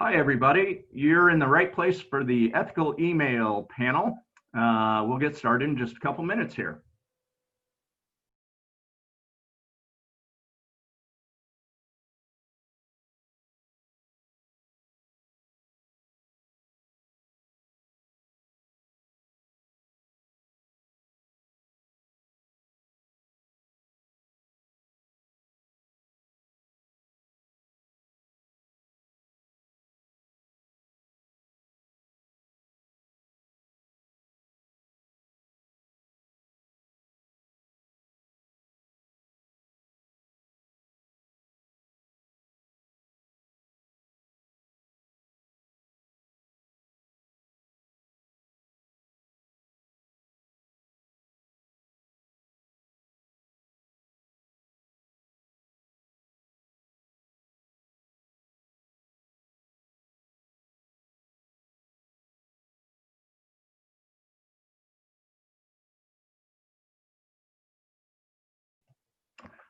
Hi, everybody. You're in the right place for the ethical email panel. We'll get started in just a couple minutes here.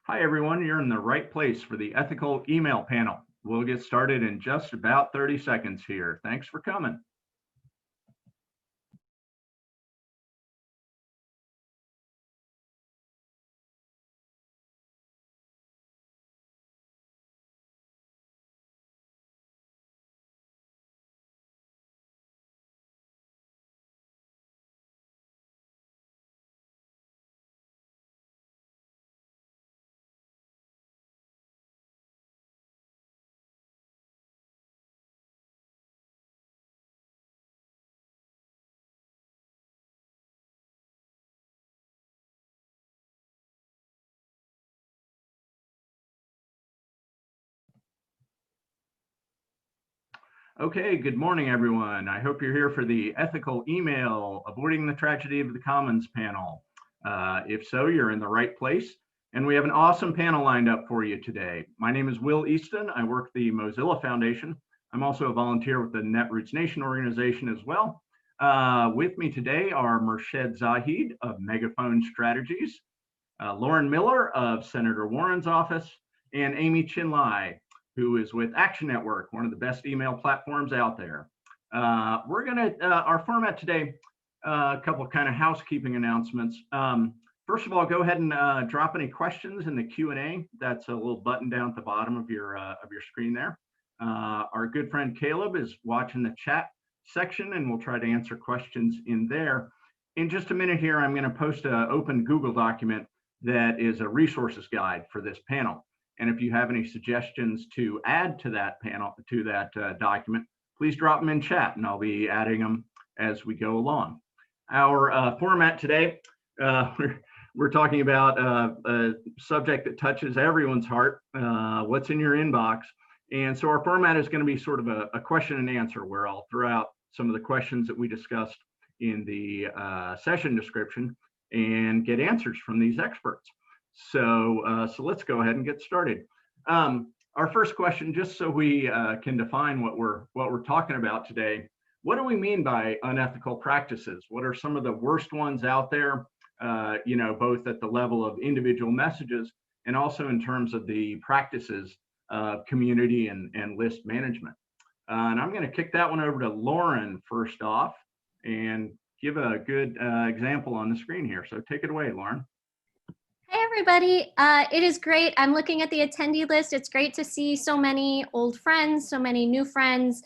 Hi, everyone. You're in the right place for the ethical email panel. We'll get started in just about 30 seconds here. Thanks for coming. Okay, good morning, everyone. I hope you're here for the ethical email, avoiding the tragedy of the commons panel. If so, you're in the right place. And we have an awesome panel lined up for you today. My name is Will Easton. I work at the Mozilla Foundation. I'm also a volunteer with the Netroots Nation organization as well. With me today are Murshid Zahid of Megaphone Strategies, Lauren Miller of Senator Warren's office, and Amy Chinlai, who is with Action Network, one of the best email platforms out there. Our format today, a couple of kind of housekeeping announcements. First of all, go ahead and drop any questions in the Q&A. That's a little button down at the bottom of your screen there. Our good friend Caleb is watching the chat section, and we'll try to answer questions in there. In just a minute here, I'm going to post an open Google document that is a resources guide for this panel. And if you have any suggestions to add to that panel, to that document, please drop them in chat, and I'll be adding them as we go along. Our format today, we're talking about a subject that touches everyone's heart, what's in your inbox. And so our format is going to be sort of a question and answer, where I'll throw out some of the questions that we discussed in the session description and get answers from these experts. So let's go ahead and get started. Our first question, just so we can define what we're talking about today, what do we mean by unethical practices? What are some of the worst ones out there, both at the level of individual messages and also in terms of the practices of community and list management? And I'm going to kick that one over to Lauren first off and give a good example on the screen here. So take it away, Lauren. Hey everybody, it is great. I'm looking at the attendee list. It's great to see so many old friends, so many new friends,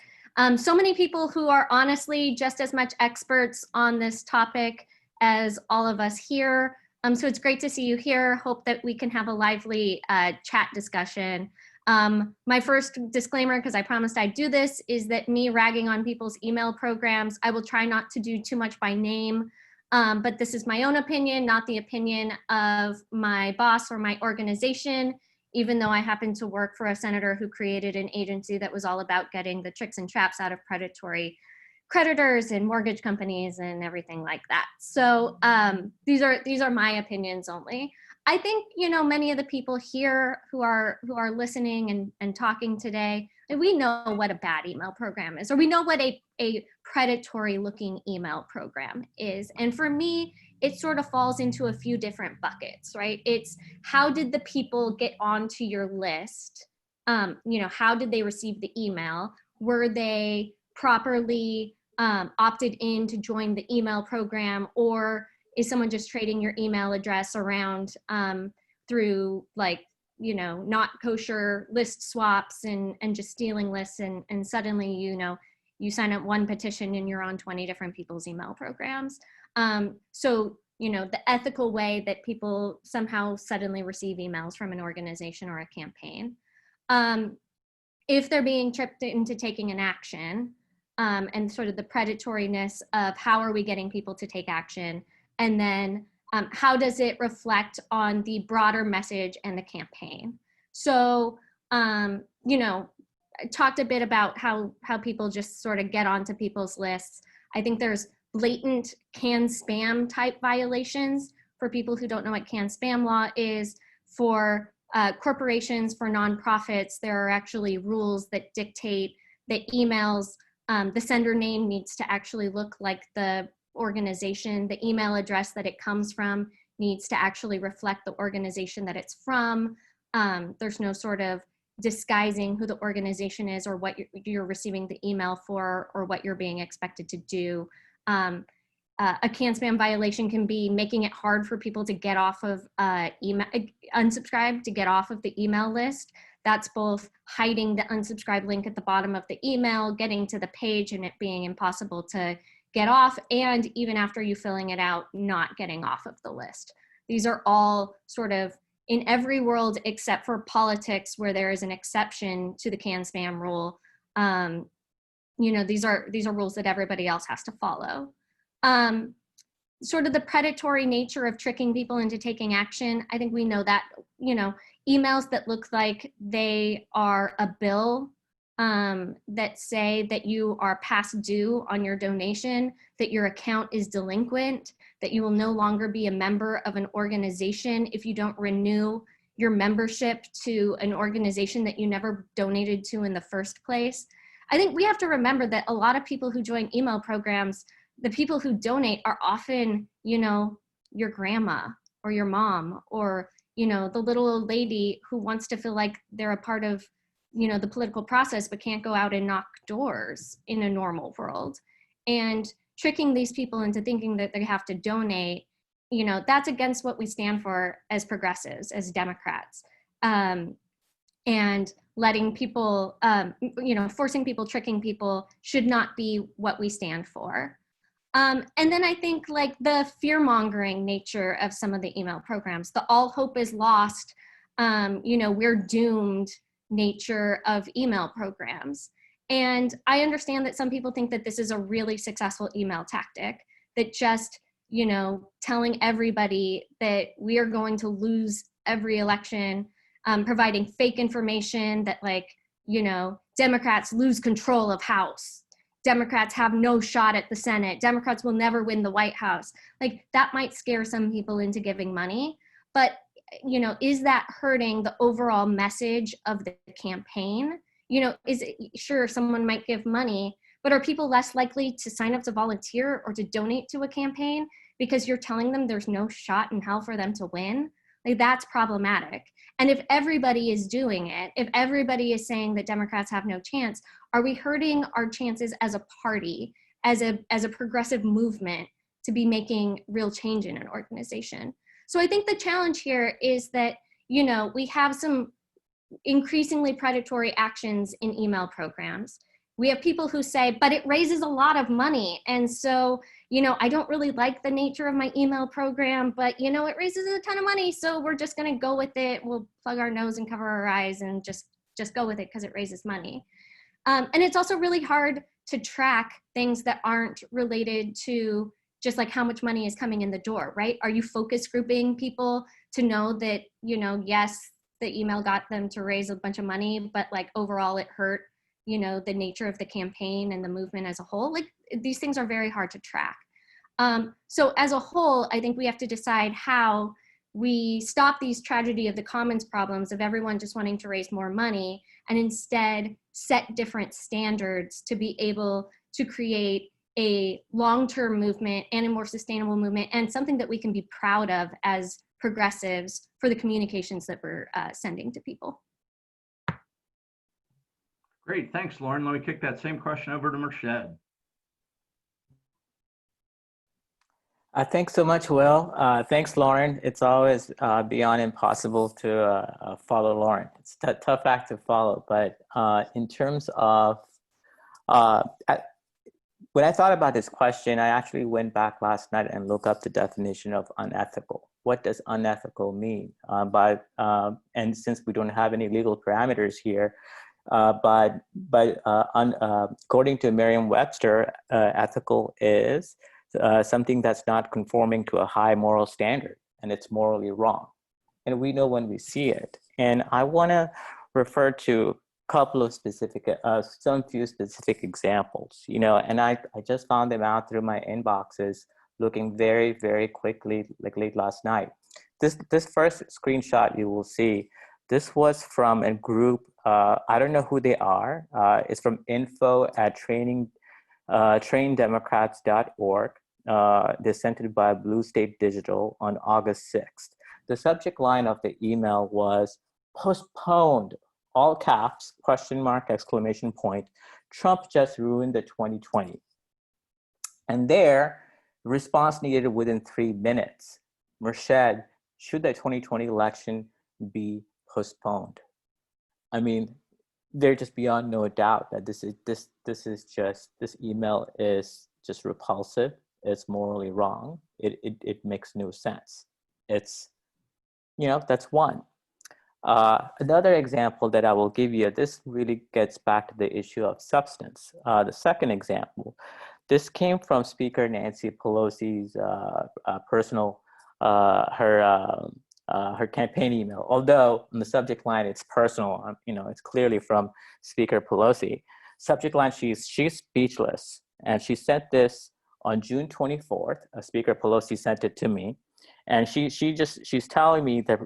so many people who are honestly just as much experts on this topic as all of us here. So it's great to see you here. Hope that we can have a lively chat discussion. My first disclaimer, because I promised I'd do this, is that me ragging on people's email programs, I will try not to do too much by name. But this is my own opinion, not the opinion of my boss or my organization, even though I happen to work for a senator who created an agency that was all about getting the tricks and traps out of predatory creditors and mortgage companies and everything like that. So these are my opinions only. I think, many of the people here who are listening and talking today, we know what a bad email program is, or we know what a predatory looking email program is. And for me, it sort of falls into a few different buckets, right? It's how did the people get onto your list? How did they receive the email? were they properly opted in to join the email program, or is someone just trading your email address around through like, you know, not kosher list swaps and just stealing lists, and suddenly, you know, you sign up one petition and you're on 20 different people's email programs. So, you know, the ethical way that people somehow suddenly receive emails from an organization or a campaign. If they're being tricked into taking an action, and sort of the predatoriness of how are we getting people to take action, and then how does it reflect on the broader message and the campaign. So, you know, I talked a bit about how people just sort of get onto people's lists. I think there's blatant can spam type violations. For people who don't know what can spam law is, for corporations, for nonprofits, there are actually rules that dictate that emails, the sender name needs to actually look like the organization. The email address that it comes from needs to actually reflect the organization that it's from. There's no sort of disguising who the organization is or what you're receiving the email for or what you're being expected to do. A can spam violation can be making it hard for people to get off of email, unsubscribe, to get off of the email list. That's both hiding the unsubscribe link at the bottom of the email, getting to the page and it being impossible to get off, and even after you filling it out, not getting off of the list. These are all sort of in every world except for politics, where there is an exception to the can spam rule. You know, these are rules that everybody else has to follow. Sort of the predatory nature of tricking people into taking action. I think we know that, you know, emails that look like they are a bill, that say that you are past due on your donation, that your account is delinquent, that you will no longer be a member of an organization if you don't renew your membership to an organization that you never donated to in the first place. I think we have to remember that a lot of people who join email programs, the people who donate are often, you know, your grandma or your mom, or, you know, the little old lady who wants to feel like they're a part of, you know, the political process, but can't go out and knock doors in a normal world. And tricking these people into thinking that they have to donate, you know, that's against what we stand for as progressives, as Democrats. And letting people, you know, forcing people, tricking people should not be what we stand for. And then I think like the fear-mongering nature of some of the email programs, the all hope is lost, you know, we're doomed nature of email programs. And I understand that some people think that this is a really successful email tactic, that just, you know, telling everybody that we are going to lose every election, providing fake information that, like, you know, Democrats lose control of House, Democrats have no shot at the Senate, Democrats will never win the White House. Like, that might scare some people into giving money, but, you know, is that hurting the overall message of the campaign? You know, is it, sure, someone might give money, but are people less likely to sign up to volunteer or to donate to a campaign because you're telling them there's no shot in hell for them to win? Like, that's problematic. And if everybody is doing it, if everybody is saying that Democrats have no chance, are we hurting our chances as a party, as a progressive movement, to be making real change in an organization? So I think the challenge here is that, you know, we have some increasingly predatory actions in email programs. We have people who say, but it raises a lot of money. And so, you know, I don't really like the nature of my email program, but, you know, it raises a ton of money, so we're just going to go with it. We'll plug our nose and cover our eyes and just go with it because it raises money. And it's also really hard to track things that aren't related to just like how much money is coming in the door, right? Are you focus grouping people to know that, you know, yes, the email got them to raise a bunch of money, but like overall it hurt, you know, the nature of the campaign and the movement as a whole? Like, these things are very hard to track. So as a whole, I think we have to decide how we stop these tragedy of the commons problems of everyone just wanting to raise more money, and instead set different standards to be able to create a long-term movement and a more sustainable movement, and something that we can be proud of as progressives for the communications that we're sending to people. Great, thanks, Lauren. Let me kick that same question over to Merced. Thanks so much, Will. Thanks, Lauren. It's always beyond impossible to follow Lauren. It's a tough act to follow, but in terms of, uh, I, when I thought about this question, I actually went back last night and looked up the definition of unethical. What does unethical mean? And since we don't have any legal parameters here, according to Merriam-Webster, ethical is something that's not conforming to a high moral standard, and it's morally wrong. And we know when we see it. And I want to refer to a couple of specific, some few specific examples, and I just found them out through my inboxes, looking very, very quickly, like late last night. This first screenshot you will see, this was from a group, I don't know who they are. It's from info@traindemocrats.org. They're sent it by Blue State Digital on August 6th. The subject line of the email was postponed, all caps, question mark, exclamation point. Trump just ruined the 2020. And there, response needed within 3 minutes. Merced, should the 2020 election be postponed? I mean, they're just beyond no doubt that this email is just repulsive. It's morally wrong. It makes no sense. It's, that's one. Another example that I will give you, this really gets back to the issue of substance. The second example, this came from Speaker Nancy Pelosi's personal, her campaign email. Although on the subject line, it's personal, it's clearly from Speaker Pelosi. Subject line, she's speechless. And she sent this on June 24th. Speaker Pelosi sent it to me. And she's telling me that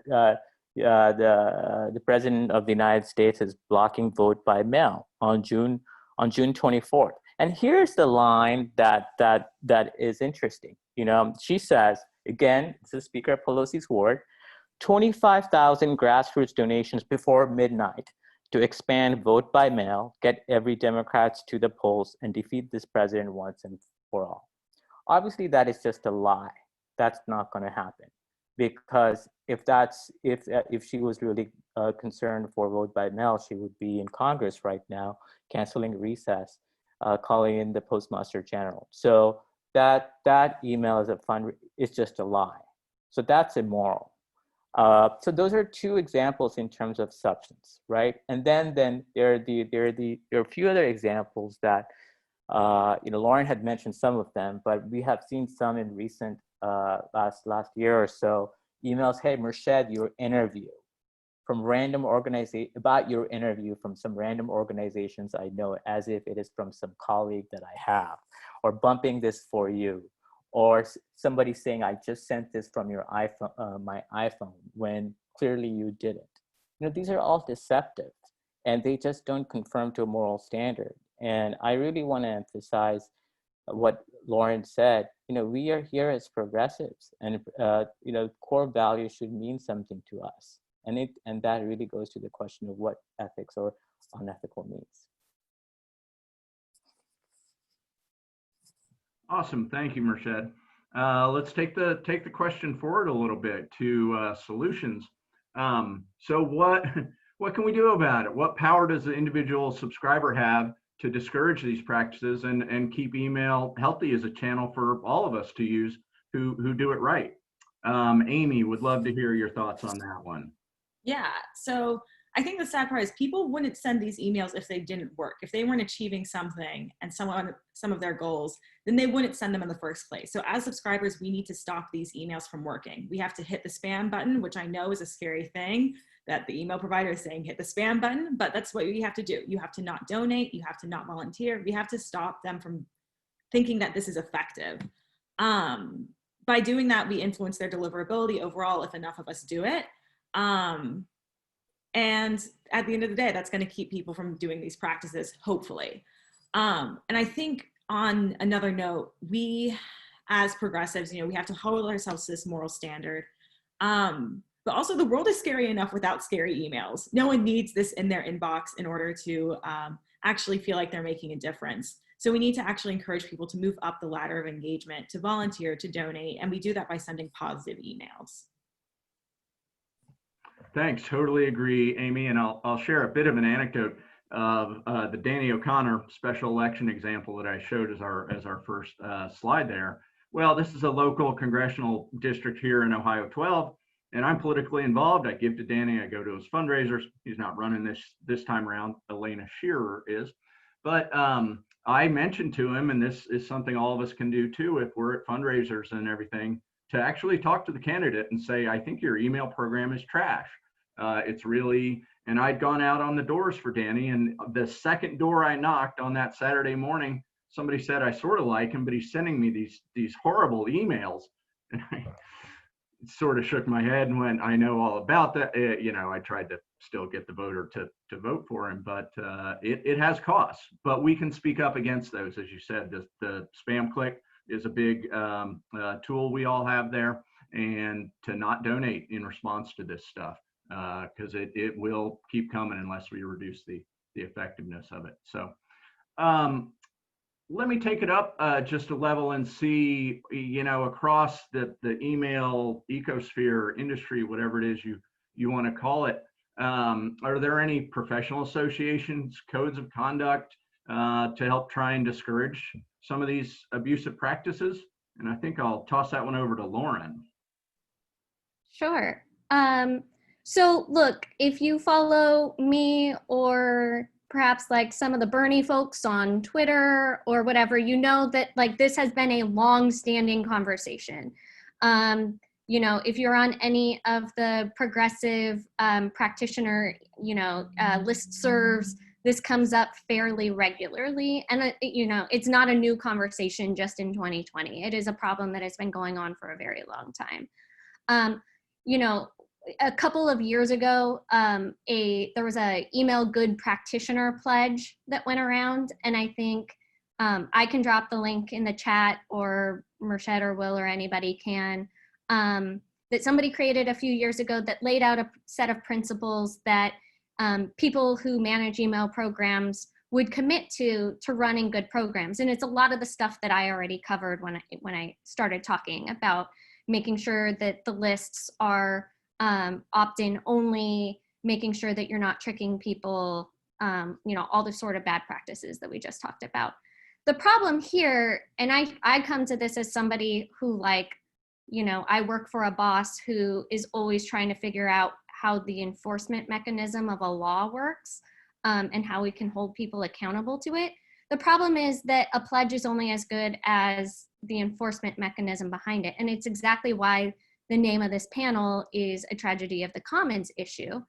the President of the United States is blocking vote by mail on June 24th. And here's the line that is interesting. She says, again, this is Speaker Pelosi's word, 25,000 grassroots donations before midnight to expand vote by mail, get every Democrats to the polls, and defeat this president once and for all. Obviously, that is just a lie. That's not going to happen, because if she was really concerned for vote by mail, she would be in Congress right now, canceling recess, calling in the Postmaster General. So that email is just a lie. So that's immoral. So those are two examples in terms of substance, right? And then there are a few other examples that Lauren had mentioned some of them, but we have seen some in recent last year or so. Emails, hey, Merced, your interview from random about your interview from some random organizations I know, as if it is from some colleague that I have, or bumping this for you, or somebody saying, I just sent this from your iPhone, my iPhone, when clearly you didn't. These are all deceptive, and they just don't conform to a moral standard. And I really want to emphasize what Lauren said. We are here as progressives, and core values should mean something to us. And that really goes to the question of what ethics or unethical means. Awesome, thank you, Merced. Let's take the question forward a little bit to solutions. So what can we do about it? What power does the individual subscriber have to discourage these practices and keep email healthy as a channel for all of us to use who do it right? Amy, would love to hear your thoughts on that one. Yeah, so I think the sad part is people wouldn't send these emails if they didn't work. If they weren't achieving something and some of their goals, then they wouldn't send them in the first place. So as subscribers, we need to stop these emails from working. We have to hit the spam button, which I know is a scary thing, that the email provider is saying hit the spam button, but that's what you have to do. You have to not donate, you have to not volunteer. We have to stop them from thinking that this is effective. By doing that, we influence their deliverability overall if enough of us do it. And at the end of the day, that's going to keep people from doing these practices, hopefully. And I think on another note, we as progressives, we have to hold ourselves to this moral standard. But But also the world is scary enough without scary emails. No one needs this in their inbox in order to actually feel like they're making a difference. So we need to actually encourage people to move up the ladder of engagement, to volunteer, to donate, and we do that by sending positive emails. Thanks, totally agree, Amy. And I'll share a bit of an anecdote of the Danny O'Connor special election example that I showed as our first slide there. Well, this is a local congressional district here in Ohio 12, and I'm politically involved. I give to Danny, I go to his fundraisers. He's not running this time around, Elena Shearer is. But I mentioned to him, and this is something all of us can do too if we're at fundraisers and everything, to actually talk to the candidate and say, I think your email program is trash. It's really, and I'd gone out on the doors for Danny, and the second door I knocked on that Saturday morning, somebody said, I sort of like him, but he's sending me these horrible emails. And I sort of shook my head and went, I know all about that. I tried to still get the voter to vote for him, but it has costs. But we can speak up against those, as you said. The spam click is a big tool we all have there, and to not donate in response to this stuff, because it will keep coming unless we reduce the effectiveness of it. So let me take it up just a level and see, across the email ecosphere, industry, whatever it is you want to call it, are there any professional associations, codes of conduct to help try and discourage some of these abusive practices? And I think I'll toss that one over to Lauren. Sure. So look, if you follow me or perhaps like some of the Bernie folks on Twitter or whatever, you know that like this has been a long-standing conversation. If you're on any of the progressive practitioner, listservs, this comes up fairly regularly. And, it's not a new conversation just in 2020. It is a problem that has been going on for a very long time. A couple of years ago, there was a email good practitioner pledge that went around, and I think I can drop the link in the chat, or Merced or Will or anybody can, that somebody created a few years ago that laid out a set of principles that people who manage email programs would commit to running good programs. And it's a lot of the stuff that I already covered when I started talking about making sure that the lists are opt-in only, making sure that you're not tricking people, all the sort of bad practices that we just talked about. The problem here, and I come to this as somebody who I work for a boss who is always trying to figure out how the enforcement mechanism of a law works, and how we can hold people accountable to it. The problem is that a pledge is only as good as the enforcement mechanism behind it. And it's exactly why the name of this panel is A Tragedy of the Commons issue.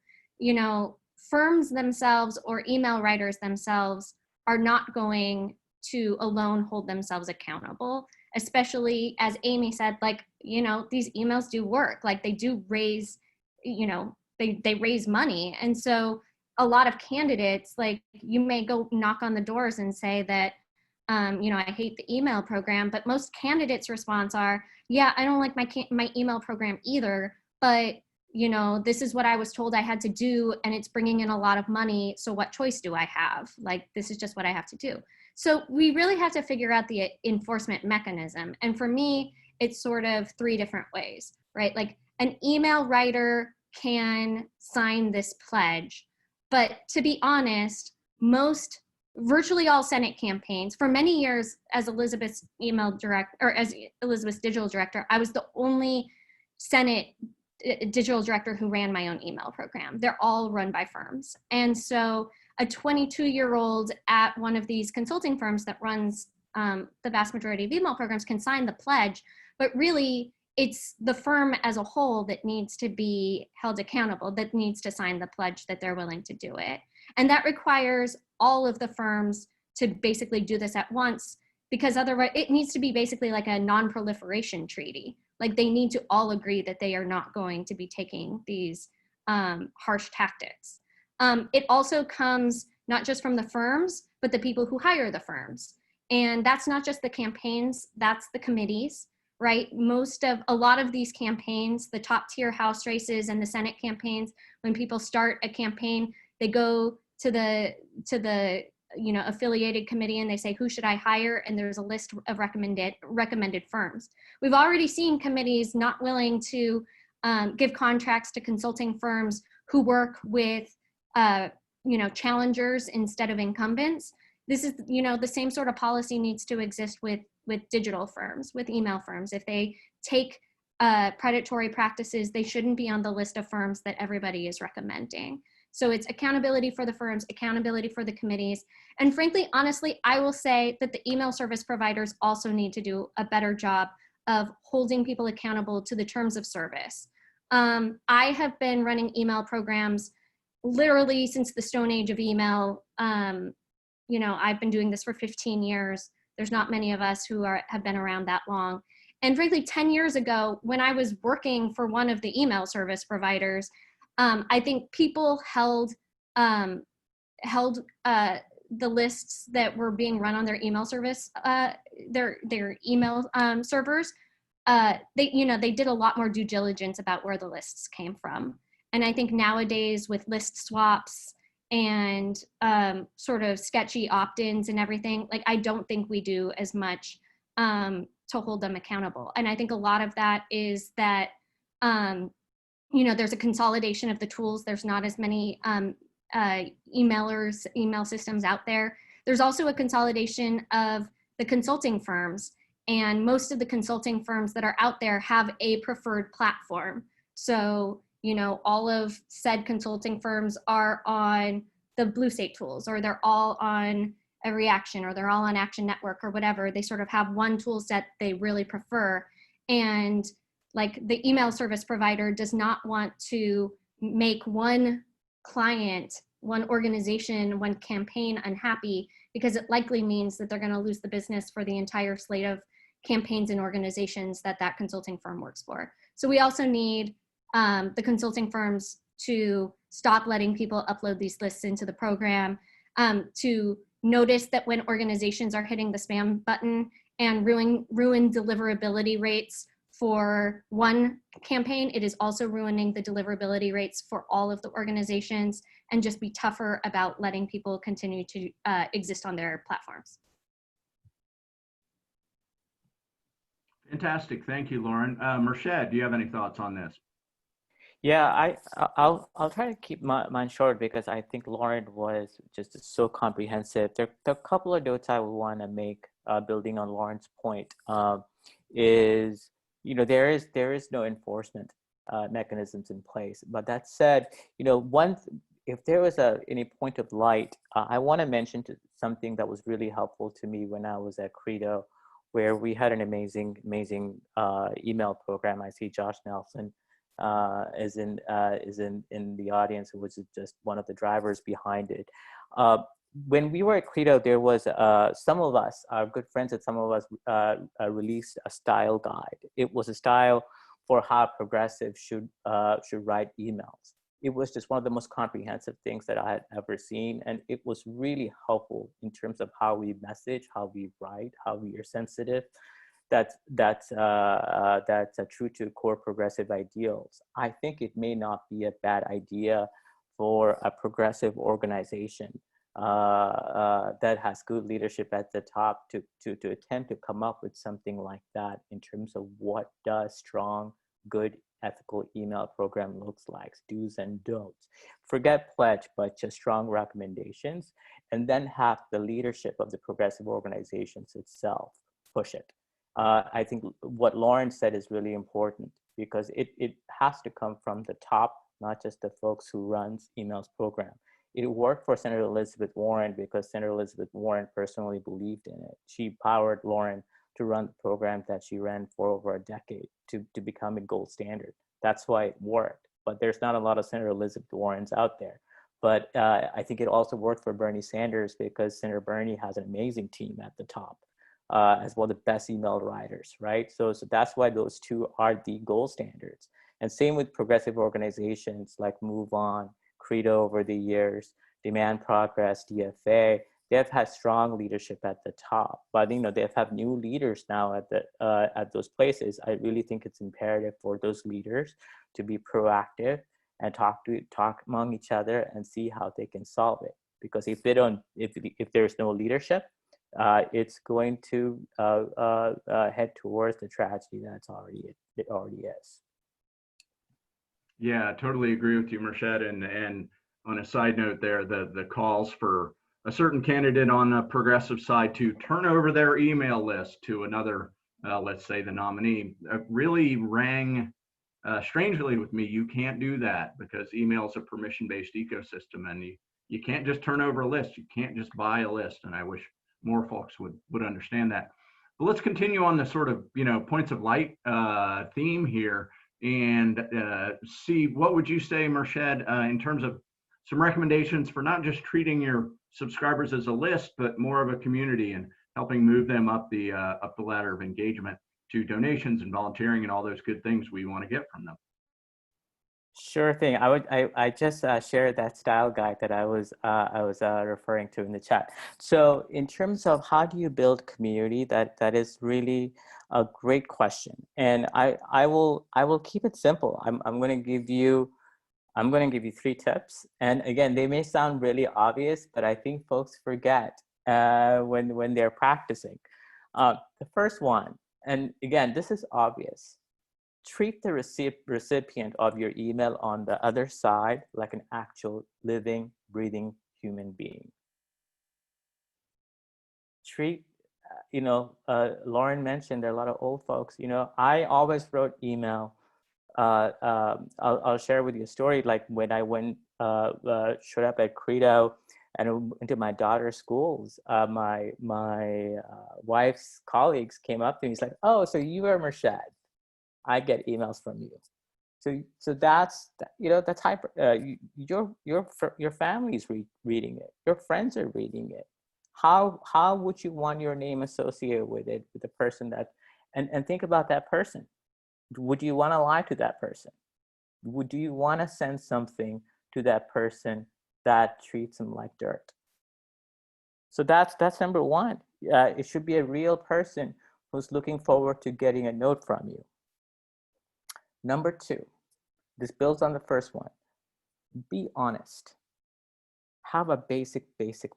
Firms themselves or email writers themselves are not going to alone hold themselves accountable, especially as Amy said, these emails do work, they do raise, they raise money. And so a lot of candidates, you may go knock on the doors and say that, I hate the email program, but most candidates' response are, yeah, I don't like my email program either, but this is what I was told I had to do, and it's bringing in a lot of money, so what choice do I have? This is just what I have to do. So we really have to figure out the enforcement mechanism. And for me, it's sort of three different ways, right? An email writer can sign this pledge, but to be honest, virtually all Senate campaigns, for many years as Elizabeth's as Elizabeth's digital director, I was the only Senate digital director who ran my own email program. They're all run by firms. And so a 22-year-old at one of these consulting firms that runs the vast majority of email programs can sign the pledge, but really it's the firm as a whole that needs to be held accountable, that needs to sign the pledge that they're willing to do it. And that requires all of the firms to basically do this at once, because otherwise it needs to be basically like a non-proliferation treaty. They need to all agree that they are not going to be taking these harsh tactics. It also comes not just from the firms, but the people who hire the firms. And that's not just the campaigns, that's the committees. right? A lot of these campaigns, the top tier House races and the Senate campaigns, when people start a campaign, they go to the affiliated committee and they say, who should I hire? And there's a list of recommended firms. We've already seen committees not willing to give contracts to consulting firms who work with challengers instead of incumbents. This is, the same sort of policy needs to exist with digital firms, with email firms. If they take predatory practices, they shouldn't be on the list of firms that everybody is recommending. So it's accountability for the firms, accountability for the committees. And frankly, honestly, I will say that the email service providers also need to do a better job of holding people accountable to the terms of service. I have been running email programs literally since the Stone Age of email. I've been doing this for 15 years. There's not many of us who have been around that long. And frankly, 10 years ago, when I was working for one of the email service providers, I think people held the lists that were being run on their email service, their email servers. They did a lot more due diligence about where the lists came from. And I think nowadays with list swaps and sort of sketchy opt-ins and everything, like I don't think we do as much to hold them accountable. And I think a lot of that is that there's a consolidation of the tools. There's not as many email systems out there. There's also a consolidation of the consulting firms. And most of the consulting firms that are out there have a preferred platform. So, all of said consulting firms are on the Blue State tools, or they're all on a Reaction, or they're all on Action Network or whatever. They sort of have one tool set they really prefer. And like the email service provider does not want to make one client, one organization, one campaign unhappy, because it likely means that they're going to lose the business for the entire slate of campaigns and organizations that consulting firm works for. So we also need the consulting firms to stop letting people upload these lists into the program, to notice that when organizations are hitting the spam button and ruin deliverability rates for one campaign, it is also ruining the deliverability rates for all of the organizations, and just be tougher about letting people continue to exist on their platforms. Fantastic. Thank you, Lauren. Merched, do you have any thoughts on this? Yeah, I'll try to keep mine short because I think Lauren was just so comprehensive. There are a couple of notes I would want to make, building on Lauren's point. Is there is no enforcement mechanisms in place. But that said, if there was any point of light, I want to mention something that was really helpful to me when I was at Credo, where we had an amazing email program. I see Josh Nelson is in the audience, who was just one of the drivers behind it. When we were at Credo, there was some of us, our good friends at some of us, released a style guide. It was a style for how progressives should write emails. It was just one of the most comprehensive things that I had ever seen, and it was really helpful in terms of how we message, how we write, how we are sensitive. That's true to core progressive ideals. I think it may not be a bad idea for a progressive organization that has good leadership at the top to attempt to come up with something like that in terms of what does strong, good, ethical email program looks like, do's and don'ts. Forget pledge, but just strong recommendations, and then have the leadership of the progressive organizations itself push it. I think what Lauren said is really important, because it has to come from the top, not just the folks who runs emails program. It worked for Senator Elizabeth Warren because Senator Elizabeth Warren personally believed in it. She powered Lauren to run the program that she ran for over a decade to become a gold standard. That's why it worked. But there's not a lot of Senator Elizabeth Warrens out there. But I think it also worked for Bernie Sanders because Senator Bernie has an amazing team at the top, as well, the best email writers, right? So that's why those two are the gold standards. And same with progressive organizations like Move On, Credo over the years, Demand Progress, DFA. they've had strong leadership at the top, but they've had new leaders now at those places. I really think it's imperative for those leaders to be proactive and talk among each other and see how they can solve it. Because if there's no leadership, it's going to head towards the tragedy it already is. Yeah, totally agree with you, Merced. And on a side note there, the calls for a certain candidate on the progressive side to turn over their email list to another, let's say the nominee, really rang strangely with me. You can't do that because email is a permission-based ecosystem, and you can't just turn over a list. You can't just buy a list. And I wish more folks would understand that. But let's continue on the sort of points of light theme here, and see, what would you say, Merced, in terms of some recommendations for not just treating your subscribers as a list, but more of a community, and helping move them up the ladder of engagement to donations and volunteering and all those good things we want to get from them? Sure thing. I just shared that style guide that I was referring to in the chat. So in terms of how do you build community, that is really a great question. And I will keep it simple. I'm going to give you 3 tips. And again, they may sound really obvious, but I think folks forget when they're practicing. The first one, and again, this is obvious. Treat the recipient of your email on the other side like an actual living, breathing human being. Treat, Lauren mentioned there are a lot of old folks. I always wrote email. I'll share with you a story. Like when I showed up at Credo and into my daughter's schools, my wife's colleagues came up to me. He's like, "Oh, so you are Merced. I get emails from you." So that's that's hyper. Your family's reading it. Your friends are reading it. How would you want your name associated with it, with the person that? And think about that person. Would you want to lie to that person? Do you want to send something to that person that treats them like dirt? So that's number one. It should be a real person who's looking forward to getting a note from you. Number 2, this builds on the first one. Be honest. Have a basic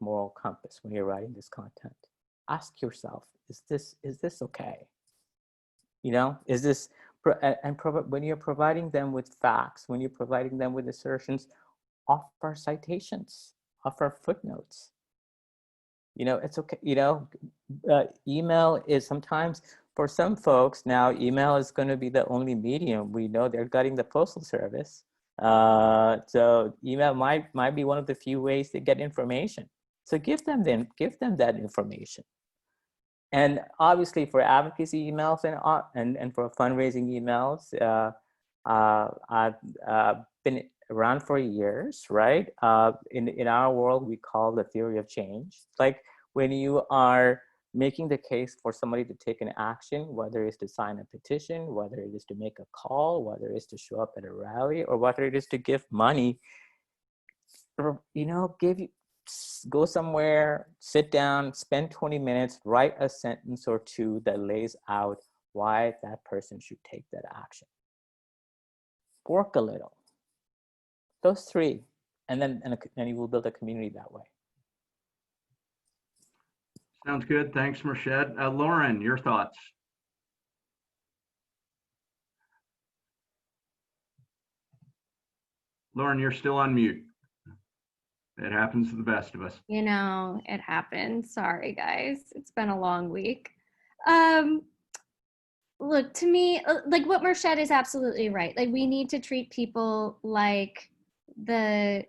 moral compass when you're writing this content. Ask yourself, is this okay? Is this, when you're providing them with facts, when you're providing them with assertions, offer citations, offer footnotes. It's okay. Email is sometimes, for some folks now, email is going to be the only medium. We know they're gutting the postal service. So email might be one of the few ways to get information. So give them that information. And obviously for advocacy emails and for fundraising emails, I've been around for years, right? In our world, we call the theory of change. Like when you are making the case for somebody to take an action, whether it's to sign a petition, whether it is to make a call, whether it's to show up at a rally, or whether it is to give money, go somewhere, sit down, spend 20 minutes, write a sentence or 2 that lays out why that person should take that action. Work a little. Those 3, and then you will build a community that way. Sounds good. Thanks, Merced. Lauren, your thoughts? Lauren, you're still on mute. It happens to the best of us. It happens. Sorry, guys. It's been a long week. Look, to me, like what Merced is absolutely right. Like we need to treat people like the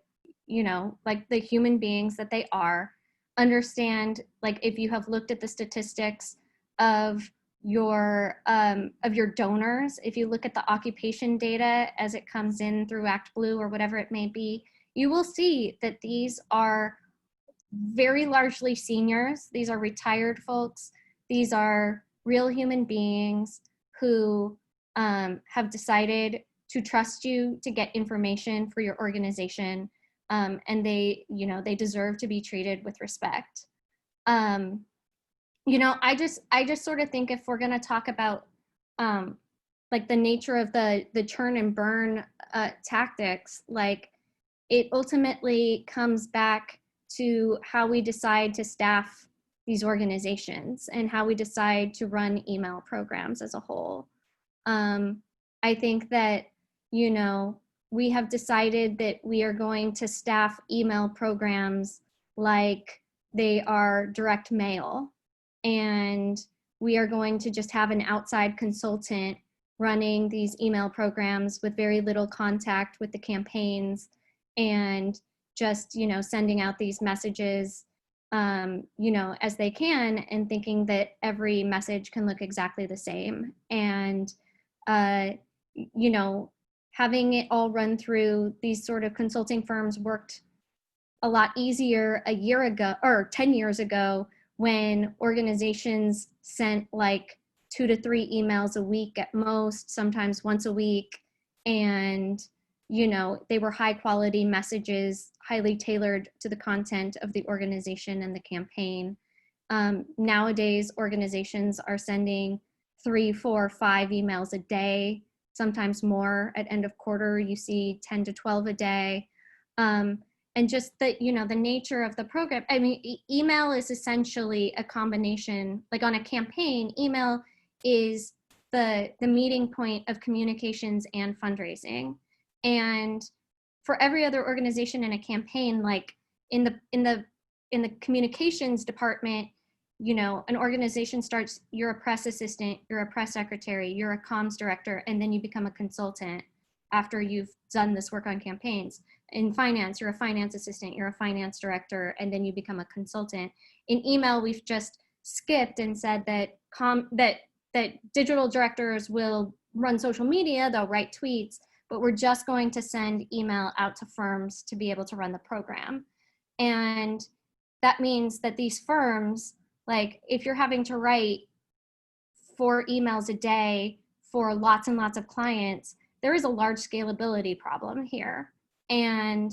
human beings that they are. Understand, like if you have looked at the statistics of your donors, if you look at the occupation data as it comes in through ActBlue or whatever it may be, you will see that these are very largely seniors. These are retired folks. These are real human beings who have decided to trust you to get information for your organization. And they deserve to be treated with respect. You know, I just sort of think if we're going to talk about like the nature of the churn and burn tactics, like it ultimately comes back to how we decide to staff these organizations and how we decide to run email programs as a whole. I think that, you know, we have decided that we are going to staff email programs like they are direct mail, and we are going to just have an outside consultant running these email programs with very little contact with the campaigns, and just, you know, sending out these messages, you know, as they can, and thinking that every message can look exactly the same. And, you know, having it all run through these sort of consulting firms worked a lot easier a year ago or 10 years ago, when organizations sent like 2 to 3 emails a week at most, sometimes once a week. And, you know, they were high quality messages, highly tailored to the content of the organization and the campaign. Nowadays, organizations are sending 3, 4, 5 emails a day, sometimes more. At end of quarter, you see 10 to 12 a day. And just the, you know, the nature of the program. I mean, email is essentially a combination, like on a campaign, email is the meeting point of communications and fundraising. And for every other organization in a campaign, like in the communications department, you know, an organization starts, you're a press assistant, you're a press secretary, you're a comms director, and then you become a consultant after you've done this work on campaigns. In finance, you're a finance assistant, you're a finance director, and then you become a consultant. In email, we've just skipped and said that that digital directors will run social media, they'll write tweets, but we're just going to send email out to firms to be able to run the program. And that means that these firms, like if you're having to write 4 emails a day for lots and lots of clients, there is a large scalability problem here. And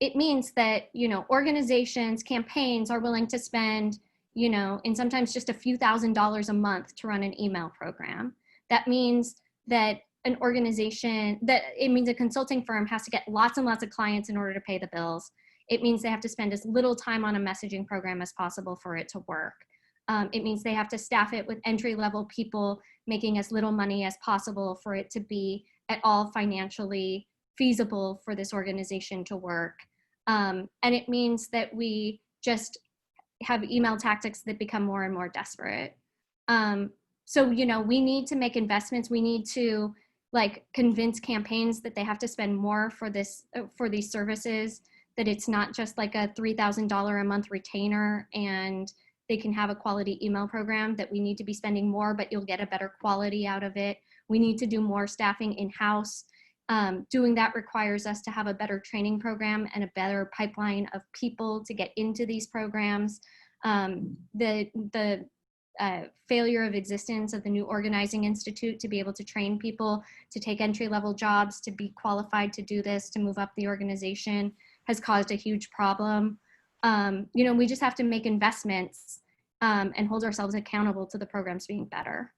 it means that, you know, organizations, campaigns are willing to spend, you know, and sometimes just a few $1,000s a month to run an email program. That means that an organization, that it means a consulting firm has to get lots and lots of clients in order to pay the bills. It means they have to spend as little time on a messaging program as possible for it to work. It means they have to staff it with entry-level people making as little money as possible for it to be at all financially feasible for this organization to work. And it means that we just have email tactics that become more and more desperate. So, you know, we need to make investments. We need to like convince campaigns that they have to spend more for this, for these services, that it's not just like a $3,000 a month retainer and they can have a quality email program, that we need to be spending more, but you'll get a better quality out of it. We need to do more staffing in-house. Doing that requires us to have a better training program and a better pipeline of people to get into these programs. The failure of existence of the new organizing institute to be able to train people to take entry-level jobs, to be qualified to do this, to move up the organization, has caused a huge problem. You know, we just have to make investments and hold ourselves accountable to the programs being better.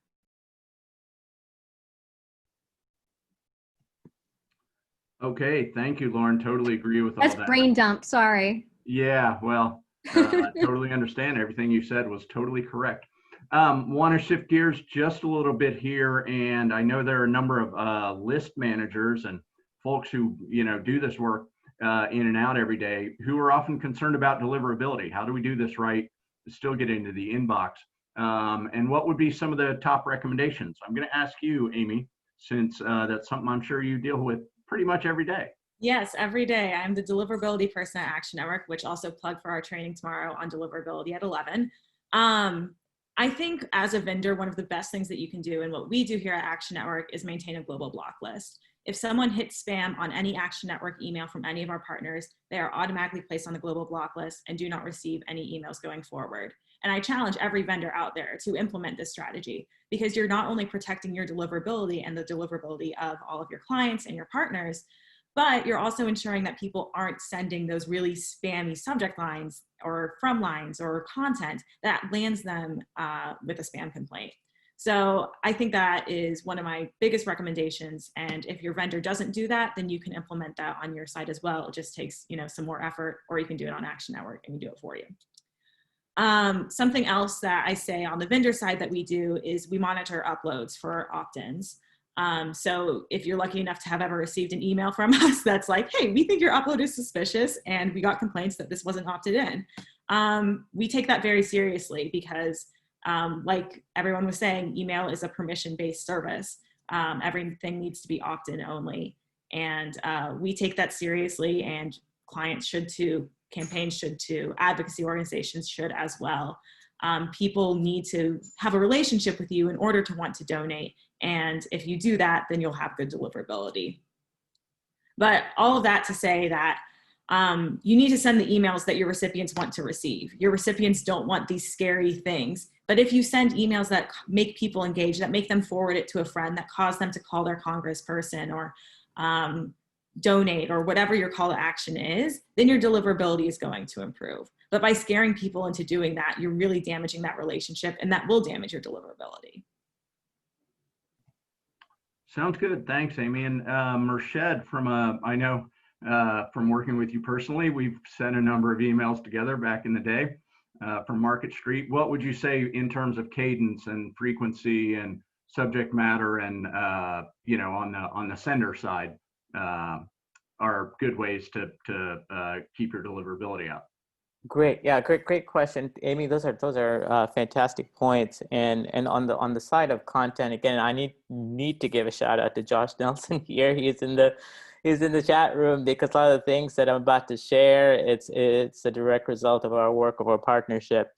Okay, thank you, Lauren. Totally agree with all that. That's brain dump, sorry. Yeah, well, I totally understand. Everything you said was totally correct. Want to shift gears just a little bit here, and I know there are a number of list managers and folks who, you know, do this work in and out every day, who are often concerned about deliverability. How do we do this right to still get into the inbox? And what would be some of the top recommendations? I'm going to ask you, Amy, since that's something I'm sure you deal with pretty much every day. Yes, every day. I'm the deliverability person at Action Network, which also plug for our training tomorrow on deliverability at 11. I think as a vendor, one of the best things that you can do, and what we do here at Action Network, is maintain a global block list. If someone hits spam on any Action Network email from any of our partners, they are automatically placed on the global block list and do not receive any emails going forward. And I challenge every vendor out there to implement this strategy, because you're not only protecting your deliverability and the deliverability of all of your clients and your partners, but you're also ensuring that people aren't sending those really spammy subject lines or from lines or content that lands them with a spam complaint. So I think that is one of my biggest recommendations. And if your vendor doesn't do that, then you can implement that on your site as well. It just takes, some more effort, or you can do it on Action Network and we do it for you. Something else that I say on the vendor side that we do is we monitor uploads for opt-ins. So if you're lucky enough to have ever received an email from us that's like, hey, we think your upload is suspicious and we got complaints that this wasn't opted in, we take that very seriously because like everyone was saying, email is a permission-based service. Everything needs to be opt-in only. And we take that seriously, and clients should too, campaigns should too, advocacy organizations should as well. People need to have a relationship with you in order to want to donate. And if you do that, then you'll have good deliverability. But all of that to say that you need to send the emails that your recipients want to receive. Your recipients don't want these scary things. But if you send emails that make people engage, that make them forward it to a friend, that cause them to call their congressperson or donate or whatever your call to action is, then your deliverability is going to improve. But by scaring people into doing that, you're really damaging that relationship, and that will damage your deliverability. Sounds good. Thanks, Amy. And Merched, I know from working with you personally, we've sent a number of emails together back in the day from Market Street. What would you say in terms of cadence and frequency and subject matter and on the sender side are good ways to keep your deliverability up? Great, yeah, great question, Amy. Those are fantastic points. And on the side of content, again, I need to give a shout out to Josh Nelson here. He's in the chat room, because a lot of the things that I'm about to share, it's a direct result of our work, of our partnership